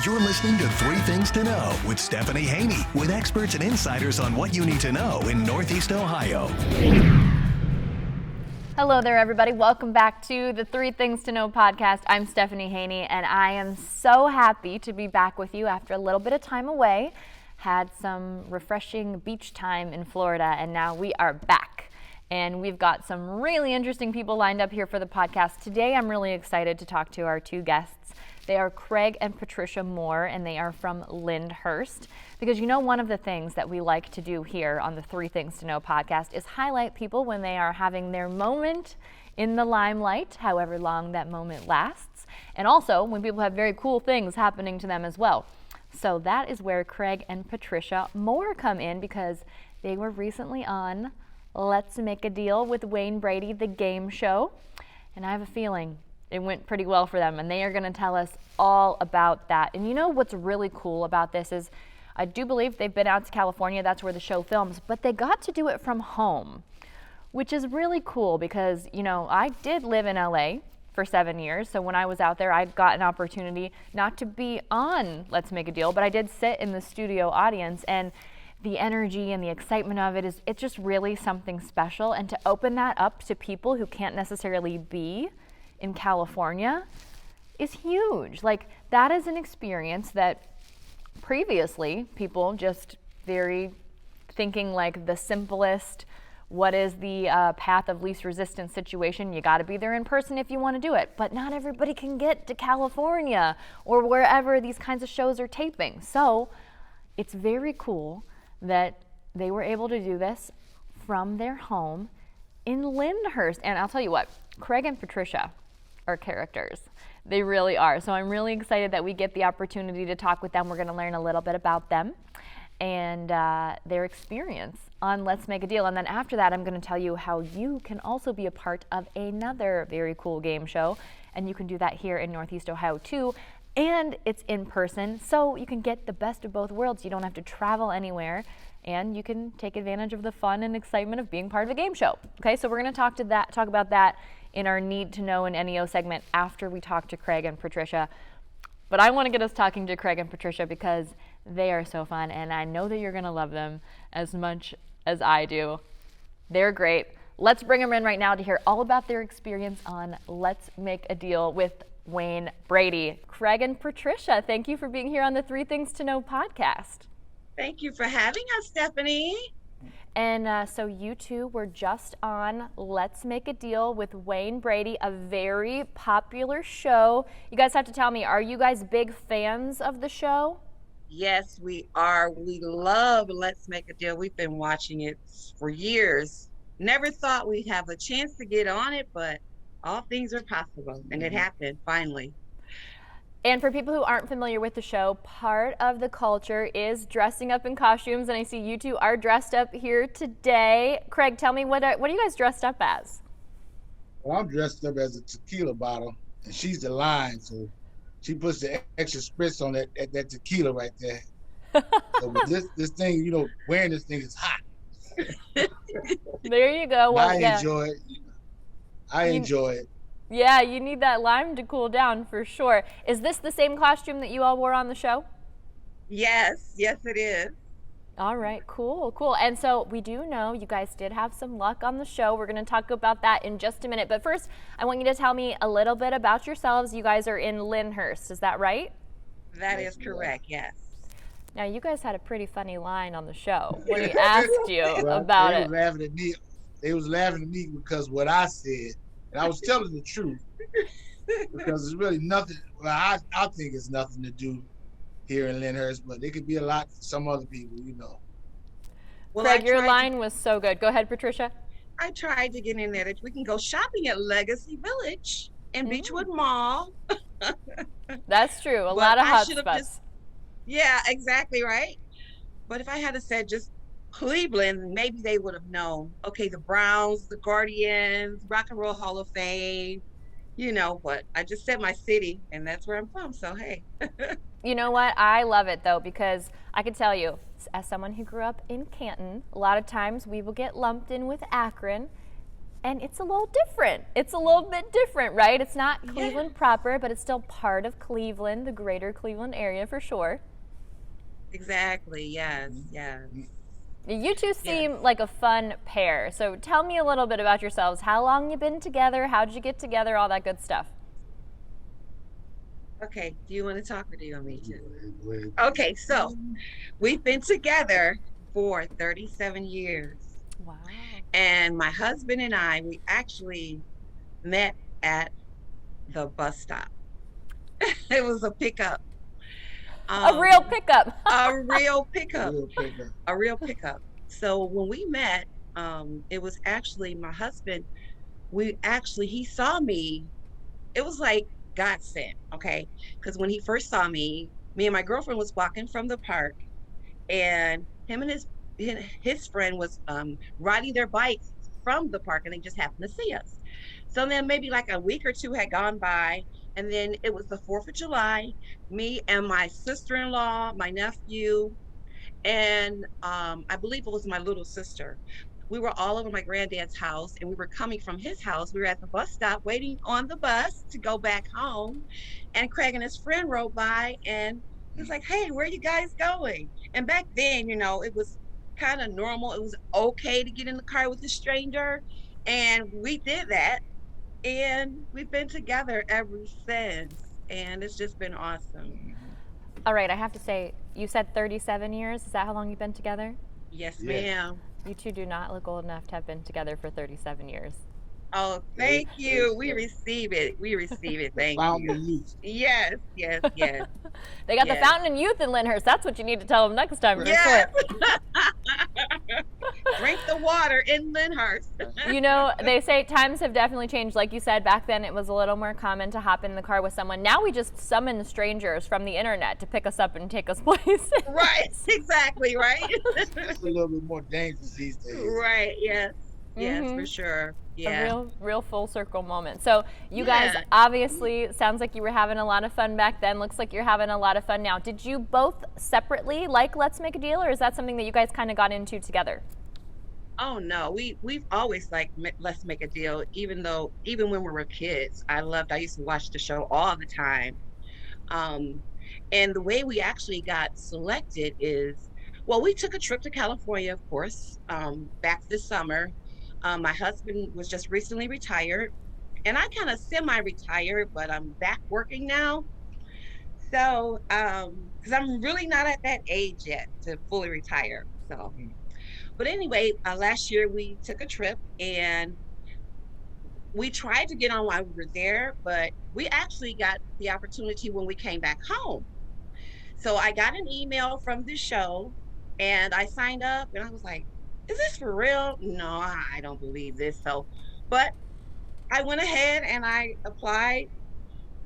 You're listening to Three Things to Know with Stephanie Haney, with experts and insiders on what you need to know in Northeast Ohio. Hello there, everybody. Welcome back to the Three Things to Know podcast. I'm Stephanie Haney, and I am so happy to be back with you after a little bit of time away. Had some refreshing beach time in Florida, and now we are back. And we've got some really interesting people lined up here for the podcast. Today, I'm really excited to talk to our two guests. They are Craig and Patricia Moore, and they are from Lyndhurst. Because you know, one of the things that we like to do here on the Three Things to Know podcast is highlight people when they are having their moment in the limelight, however long that moment lasts, and also when people have very cool things happening to them as well. So that is where Craig and Patricia Moore come in, because they were recently on Let's Make a Deal with Wayne Brady, the game show, and I have a feeling it went pretty well for them, and they are going to tell us all about that. And you know what's really cool about this is I do believe they've been out to California. That's where the show films, but they got to do it from home, which is really cool because, you know, I did live in LA for 7 years. So when I was out there, I got an opportunity not to be on Let's Make a Deal, but I did sit in the studio audience, and the energy and the excitement of it is, it's just really something special. And to open that up to people who can't necessarily be in California is huge. Like, that is an experience that previously people just very thinking like the simplest, what is the path of least resistance situation, you got to be there in person if you want to do it. But not everybody can get to California or wherever these kinds of shows are taping. So it's very cool that they were able to do this from their home in Lyndhurst. And I'll tell you what, Craig and Patricia are characters. They really are. So I'm really excited that we get the opportunity to talk with them. We're going to learn a little bit about them and their experience on Let's Make a Deal. And then after that, I'm going to tell you how you can also be a part of another very cool game show. And you can do that here in Northeast Ohio too. And it's in person, so you can get the best of both worlds. You don't have to travel anywhere, and you can take advantage of the fun and excitement of being part of a game show. Okay, so we're going to talk about that in our Need to Know and NEO segment after we talk to Craig and Patricia. But I want to get us talking to Craig and Patricia because they are so fun, and I know that you're going to love them as much as I do. They're great. Let's bring them in right now to hear all about their experience on Let's Make a Deal with Wayne Brady. Craig and Patricia, thank you for being here on the Three Things to Know podcast. Thank you for having us, Stephanie. And so you two were just on Let's Make a Deal with Wayne Brady, a very popular show. You guys have to tell me, are you guys big fans of the show? Yes, we are. We love Let's Make a Deal. We've been watching it for years. Never thought we'd have a chance to get on it, but all things are possible, and it happened finally. And for people who aren't familiar with the show, part of the culture is dressing up in costumes, and I see you two are dressed up here today. Craig, tell me, what are you guys dressed up as? Well, I'm dressed up as a tequila bottle, and she's the lion, so she puts the extra spritz on that tequila right there. So this thing, you know, wearing this thing is hot. There you go. Well, I enjoy it. I enjoy it. Yeah, you need that lime to cool down for sure. Is this the same costume that you all wore on the show? Yes, it is. All right, cool. And so we do know you guys did have some luck on the show. We're going to talk about that in just a minute. But first, I want you to tell me a little bit about yourselves. You guys are in Lyndhurst, is that right? That is correct, yes. Now, you guys had a pretty funny line on the show when he asked you about it. They was laughing at me because what I said, and I was telling the truth, because it's really nothing. Well, I think it's nothing to do here in Lyndhurst, but it could be a lot for some other people, you know. Well, Craig, your line was so good. Go ahead, Patricia. I tried to get in there. We can go shopping at Legacy Village and Beechwood Mall. That's true. A lot of hot spots. Yeah, exactly right. But if I had said just Cleveland, maybe they would have known. Okay, the Browns, the Guardians, Rock and Roll Hall of Fame, you know, but I just said my city, and that's where I'm from, so hey. You know what? I love it, though, because I can tell you, as someone who grew up in Canton, a lot of times we will get lumped in with Akron. And it's a little different. It's a little bit different, right? It's not Cleveland proper, but it's still part of Cleveland, the greater Cleveland area for sure. Exactly. Yes. Yes. You two seem like a fun pair. So tell me a little bit about yourselves. How long you been together? How did you get together? All that good stuff. Okay. Do you want to talk or do you want me to? Go ahead. Okay. So we've been together for 37 years. Wow. And my husband and I, we actually met at the bus stop. It was a pickup. A real pickup. A real pickup. Real pickup. A real pickup. So when we met, it was actually my husband. He saw me. It was like God sent, okay? Because when he first saw me and my girlfriend was walking from the park, and him and his friend was riding their bikes from the park, and they just happened to see us. So then maybe like a week or two had gone by, and then it was the 4th of July. Me and my sister-in-law, my nephew, and I believe it was my little sister. We were all over my granddad's house, and we were coming from his house. We were at the bus stop waiting on the bus to go back home, and Craig and his friend rode by, and he was like, "Hey, where are you guys going?" And back then, you know, it was kind of normal. It was okay to get in the car with a stranger, and we did that, and we've been together ever since, and it's just been awesome. All right, I have to say, you said 37 years. Is that how long you've been together? Yes, Yeah. ma'am. You two do not look old enough to have been together for 37 years. Oh, thank you. We receive it. We receive it. Thank Fountain of you. youth. Yes, yes, yes. They got the Yes. Fountain and Youth in Lyndhurst. That's what you need to tell them next time. For Yes. sure. Drink the water in Lyndhurst. You know, they say times have definitely changed. Like you said, back then it was a little more common to hop in the car with someone. Now we just summon strangers from the internet to pick us up and take us places. Right, exactly, right? It's a little bit more dangerous these days. Right, yes. Yes, for Mhm. sure. A Yeah. real full circle moment. So you guys Yeah. obviously, sounds like you were having a lot of fun back then. Looks like you're having a lot of fun now. Did you both separately like Let's Make a Deal, or is that something that you guys kind of got into together? Oh no, we've always like Let's Make a Deal, even when we were kids. I used to watch the show all the time. And the way we actually got selected is, well, we took a trip to California, of course, back this summer. My husband was just recently retired, and I kind of semi-retired, but I'm back working now. So, because I'm really not at that age yet to fully retire. So, but anyway, last year we took a trip, and we tried to get on while we were there, but we actually got the opportunity when we came back home. So I got an email from the show, and I signed up, and I was like, "Is this for real? No, I don't believe this." So, but I went ahead and I applied,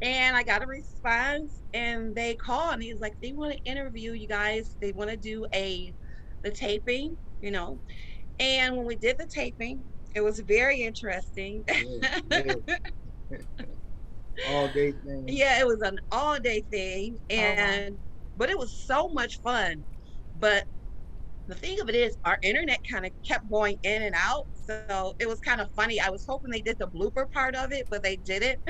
and I got a response, and they called, and he's like, "They want to interview you guys. They want to do the taping, you know." And when we did the taping, it was very interesting. Yeah. All day thing. Yeah, it was an all-day thing, and but it was so much fun. But the thing of it is, our internet kind of kept going in and out, so it was kind of funny. I was hoping they did the blooper part of it, but they didn't.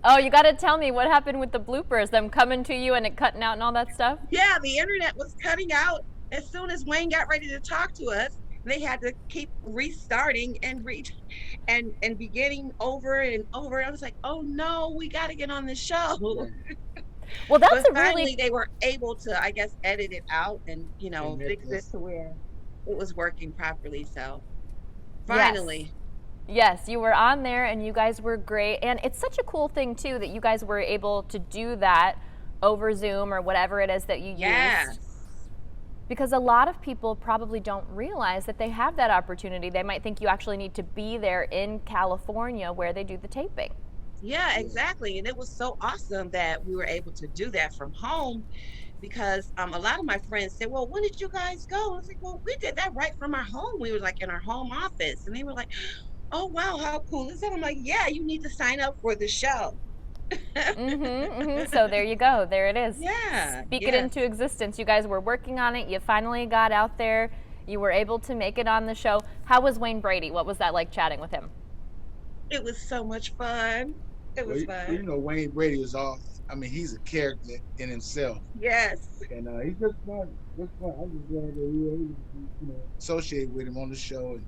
Oh, you got to tell me what happened with the bloopers, them coming to you and it cutting out and all that stuff? Yeah, the internet was cutting out as soon as Wayne got ready to talk to us. They had to keep restarting and beginning over and over. I was like, "Oh no, we got to get on the show." Well, that's But a finally, really they were able to, I guess, edit it out and And fix it yes. to where it was working properly. So finally, Yes, you were on there and you guys were great. And it's such a cool thing, too, that you guys were able to do that over Zoom or whatever it is that you yes, used. Because a lot of people probably don't realize that they have that opportunity. They might think you actually need to be there in California where they do the taping. yeah, exactly. And it was so awesome that we were able to do that from home, because a lot of my friends said, "Well, when did you guys go?" I was like, "Well, we did that right from our home. We were like in our home office." And they were like, "Oh wow, how cool is that?" I'm like, "Yeah, you need to sign up for the show." So there you go. There it is. Yeah, Speak it yes. into existence. You guys were working on it. You finally got out there. You were able to make it on the show. How was Wayne Brady? What was that like chatting with him? It was so much fun. It was fun. You know, Wayne Brady is all. I mean, he's a character in himself. Yes. And he's just fun. Just fun. I'm just glad that we were able to, associate with him on the show. And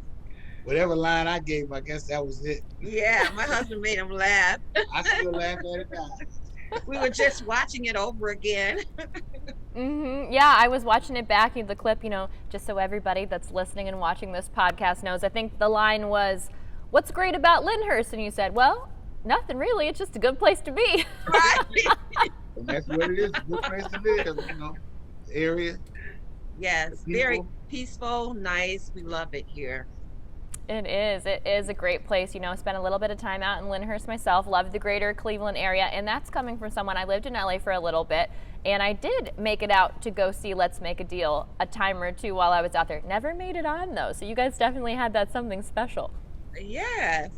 whatever line I gave, I guess that was it. Yeah, my husband made him laugh. I still laugh at it now. We were just watching it over again. Yeah, I was watching it back, the clip, just so everybody that's listening and watching this podcast knows. I think the line was, "What's great about Lyndhurst?" And you said, "Well, nothing really. It's just a good place to be." Right. And that's what it is. A good place to live, the area. Yes, very peaceful, nice. We love it here. It is. It is a great place. Spent a little bit of time out in Lyndhurst myself. Loved the greater Cleveland area. And that's coming from someone. I lived in LA for a little bit. And I did make it out to go see Let's Make a Deal a time or two while I was out there. Never made it on, though. So you guys definitely had that something special. Yes,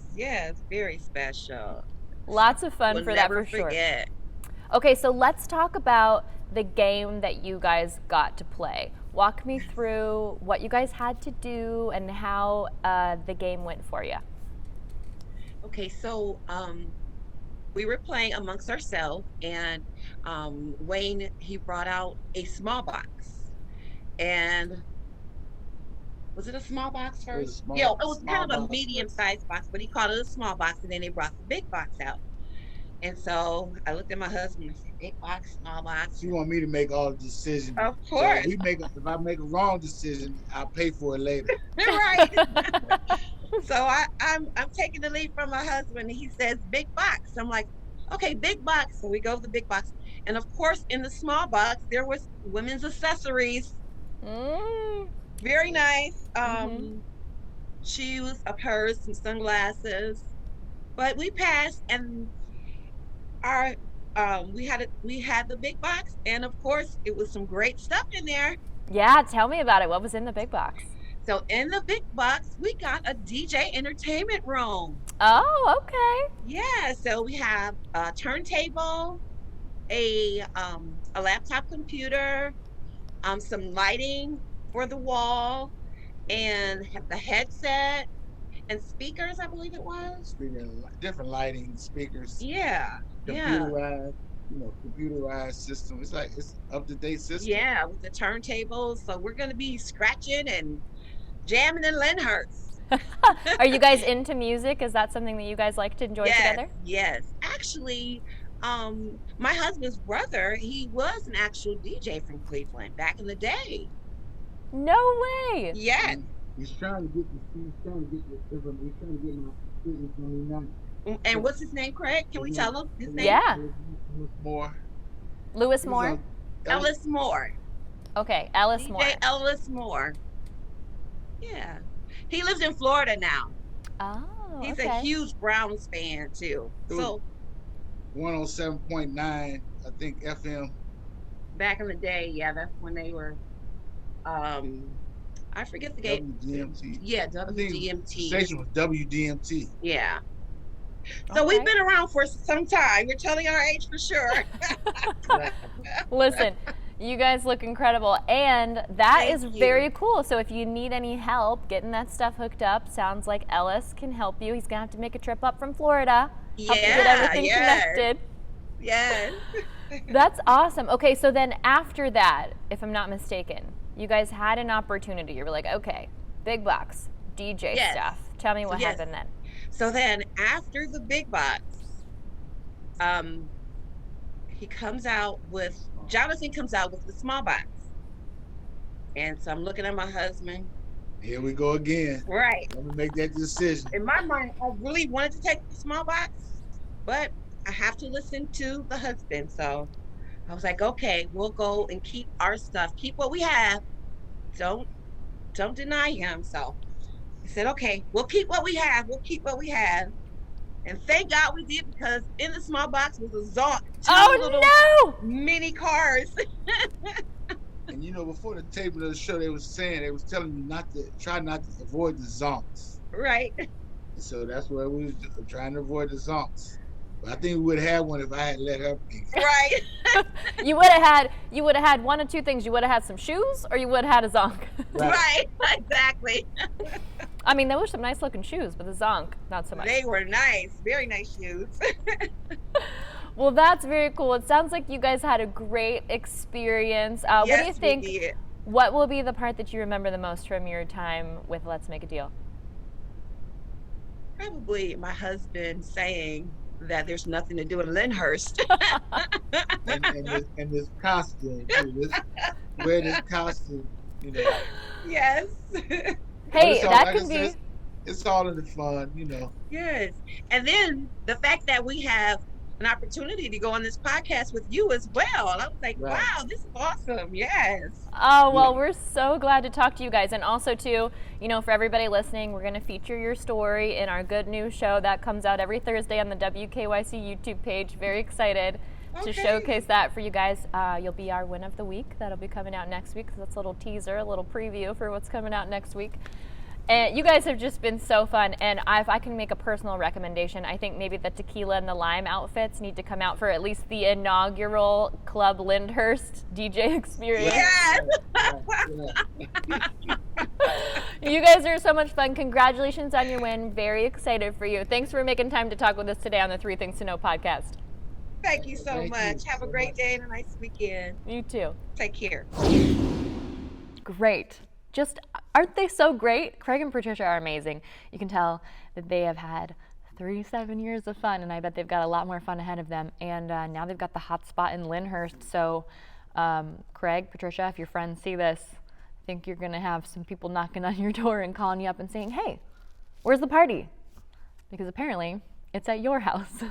very special. Lots of fun We'll for that never for sure. forget. Okay, so let's talk about the game that you guys got to play. Walk me through what you guys had to do and how the game went for you. Okay, so we were playing amongst ourselves, and Wayne, he brought out a small box. And was it a small box first? It was kind of a medium-sized box, but he called it a small box, and then they brought the big box out. And so I looked at my husband and said, "Big box, small box." You want me to make all the decisions. Of course. So if I make a wrong decision, I'll pay for it later. Right. So I'm taking the lead from my husband. He says, "Big box." I'm like, "Okay, big box." So we go to the big box. And of course, in the small box, there was women's accessories. Very nice. Shoes, a purse, some sunglasses. But we passed, and our we had the big box, and of course it was some great stuff in there. Yeah, tell me about it. What was in the big box? So in the big box, we got a DJ entertainment room. Oh, okay. Yeah, so we have a turntable, a laptop computer, some lighting for the wall, and the headset and speakers, I believe it was. Different lighting, speakers. Yeah. Computerized, computerized system. It's like it's up-to-date system. Yeah, with the turntables. So we're gonna be scratching and jamming in Lyndhurst. Are you guys into music? Is that something that you guys like to enjoy together? Yes. Actually, my husband's brother, he was an actual DJ from Cleveland back in the day. No way. Yeah. He's trying to get my students from me. And what's his name, Craig? Can we tell him his name? Yeah. Lewis Moore? Ellis Moore. Okay, Ellis DJ Moore. Ellis Moore. Yeah. He lives in Florida now. Oh, He's okay. a huge Browns fan too. So 107.9, I think, FM. back in the day, yeah, that's when they were I forget the game. WDMT. Yeah, I think WDMT. the station was WDMT. Yeah. So we've been around for some time. We're telling our age for sure. Listen, you guys look incredible, and that Thank is you. very cool. So if you need any help getting that stuff hooked up, sounds like Ellis can help you. He's gonna have to make a trip up from Florida, help you get everything connected. Yes. That's awesome. Okay, so then after that, if I'm not mistaken, you guys had an opportunity. You were like, okay, big box, DJ Yes. stuff. Tell me what Yes. happened then. So then after the big box, Jonathan comes out with the small box. And so I'm looking at my husband. Here we go again. Right. I'm gonna make that decision. In my mind, I really wanted to take the small box, but I have to listen to the husband. So I was like, okay, we'll go and keep our stuff, keep what we have. Don't deny him. So he said, okay, we'll keep what we have. We'll keep what we have. And thank God we did, because in the small box was a Zonk. Oh no! Mini cars. And before the table of the show, they was telling you try not to avoid the zonks. Right. And so that's where we was trying to avoid the zonks. But I think we would have had one if I had let her pick. Right. You would have had one of two things. You would have had some shoes, or you would have had a Zonk. Right. Exactly. I mean, there were some nice looking shoes, but the Zonk, not so much. They were nice, very nice shoes. Well, that's very cool. It sounds like you guys had a great experience. What do you think? We did. What will be the part that you remember the most from your time with Let's Make a Deal? Probably my husband saying that there's nothing to do in Lyndhurst. and this costume too. Wear this costume, you know. Yes. Hey, all, that like could be. It's all in the fun, you know. Yes. And then the fact that we have an opportunity to go on this podcast with you as well. I was like, Right. wow, this is awesome. Yes. Oh, well, we're so glad to talk to you guys. And also, too, you know, for everybody listening, we're going to feature your story in our Good News show that comes out every Thursday on the WKYC YouTube page. Very excited to showcase that for you guys. You'll be our win of the week. That'll be coming out next week. So that's a little teaser, a little preview for what's coming out next week. And you guys have just been so fun. And if I can make a personal recommendation, I think maybe the tequila and the lime outfits need to come out for at least the inaugural Club Lyndhurst DJ experience. Yes. You guys are so much fun. Congratulations on your win. Very excited for you. Thanks for making time to talk with us today on the 3 Things to Know podcast. Thank you so Thank much. you Have a so great much. day and a nice weekend. You too. Take care. Great. Just, aren't they so great? Craig and Patricia are amazing. You can tell that they have had 37 years of fun, and I bet they've got a lot more fun ahead of them. And now they've got the hot spot in Lyndhurst. So, Craig, Patricia, if your friends see this, I think you're going to have some people knocking on your door and calling you up and saying, hey, where's the party? Because apparently it's at your house.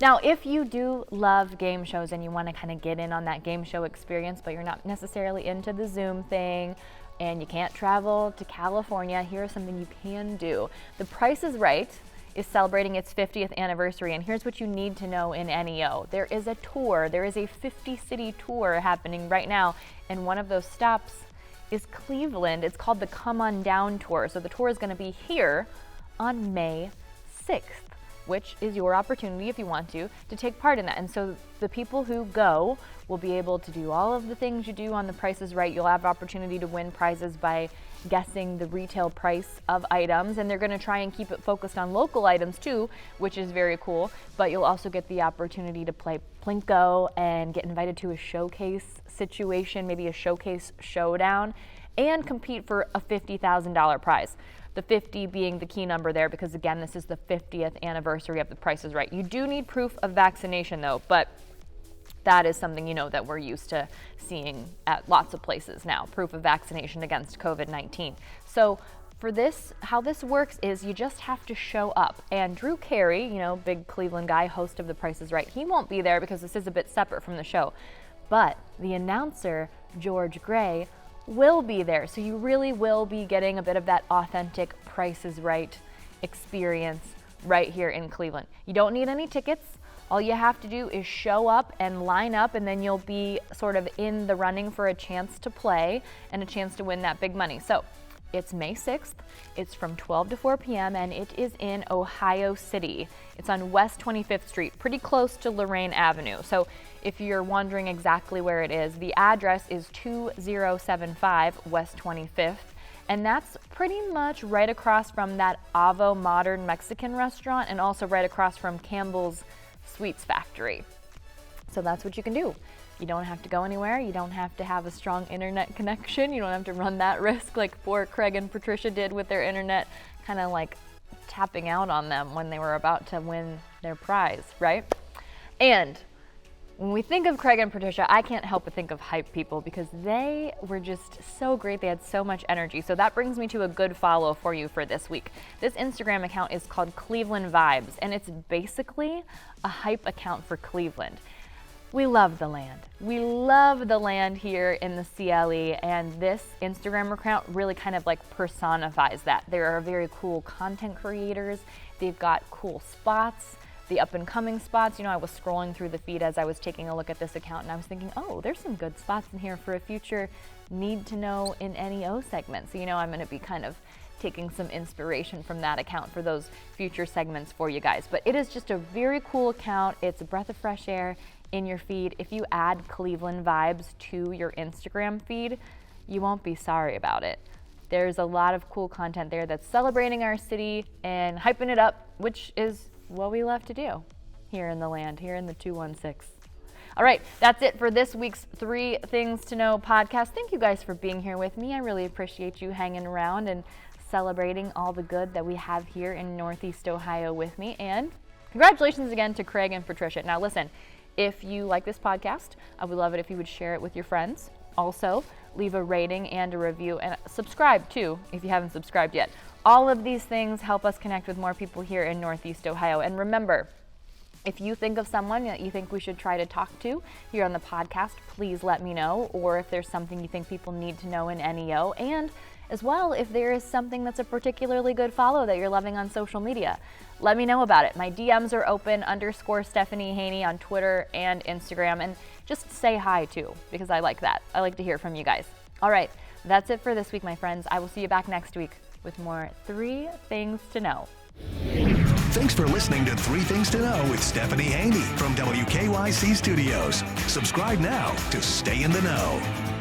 Now, if you do love game shows and you want to kind of get in on that game show experience, but you're not necessarily into the Zoom thing, and you can't travel to California, here's something you can do. The Price is Right is celebrating its 50th anniversary, and here's what you need to know in NEO. There is a tour, there is a 50-city tour happening right now, and one of those stops is Cleveland. It's called the Come On Down Tour. So the tour is going to be here on May 6th, which is your opportunity, if you want to take part in that. And so the people who go will be able to do all of the things you do on The Price is Right. You'll have opportunity to win prizes by guessing the retail price of items, and they're going to try and keep it focused on local items too, which is very cool. But you'll also get the opportunity to play Plinko and get invited to a showcase situation, maybe a showcase showdown, and compete for a $50,000 prize. The 50 being the key number there because, again, this is the 50th anniversary of The Price is Right. You do need proof of vaccination, though, but that is something, you know, that we're used to seeing at lots of places now, proof of vaccination against COVID-19. So for this, how this works is you just have to show up. And Drew Carey, you know, big Cleveland guy, host of The Price is Right, he won't be there because this is a bit separate from the show. But the announcer, George Gray, will be there. So you really will be getting a bit of that authentic Price is Right experience right here in Cleveland. You don't need any tickets. All you have to do is show up and line up, and then you'll be sort of in the running for a chance to play and a chance to win that big money. So it's May 6th. It's from 12 to 4 p.m. and it is in Ohio City. It's on West 25th Street, pretty close to Lorraine Avenue. So if you're wondering exactly where it is, the address is 2075 West 25th. And that's pretty much right across from that Avo Modern Mexican restaurant and also right across from Campbell's Sweets Factory. So that's what you can do. You don't have to go anywhere. You don't have to have a strong internet connection. You don't have to run that risk like poor Craig and Patricia did with their internet kind of like tapping out on them when they were about to win their prize, right? And when we think of Craig and Patricia, I can't help but think of hype people because they were just so great. They had so much energy. So that brings me to a good follow for you for this week. This Instagram account is called Cleveland Vibes, and it's basically a hype account for Cleveland. We love the land. We love the land here in the CLE, and this Instagram account really kind of like personifies that. There are very cool content creators. They've got cool spots. The up-and-coming spots. You know, I was scrolling through the feed as I was taking a look at this account, and I was thinking, oh, there's some good spots in here for a future need to know in NEO segment. So, you know, I'm going to be kind of taking some inspiration from that account for those future segments for you guys. But it is just a very cool account. It's a breath of fresh air in your feed. If you add Cleveland vibes to your Instagram feed, you won't be sorry about it. There's a lot of cool content there that's celebrating our city and hyping it up, which is what we love to do here in the land, here in the 216. All right, that's it for this week's 3 Things to Know podcast. Thank you guys for being here with me. I really appreciate you hanging around and celebrating all the good that we have here in Northeast Ohio with me. And congratulations again to Craig and Patricia. Now listen, if you like this podcast, I would love it if you would share it with your friends. Also, leave a rating and a review, and subscribe too if you haven't subscribed yet. All of these things help us connect with more people here in Northeast Ohio. And remember, if you think of someone that you think we should try to talk to here on the podcast, please let me know. Or if there's something you think people need to know in NEO, and as well, if there is something that's a particularly good follow that you're loving on social media, let me know about it. My DMs are open, _Stephanie Haney on Twitter and Instagram, and just say hi too, because I like that. I like to hear from you guys. All right, that's it for this week, my friends. I will see you back next week with more 3 Things to Know. Thanks for listening to 3 Things to Know with Stephanie Haney from WKYC Studios. Subscribe now to stay in the know.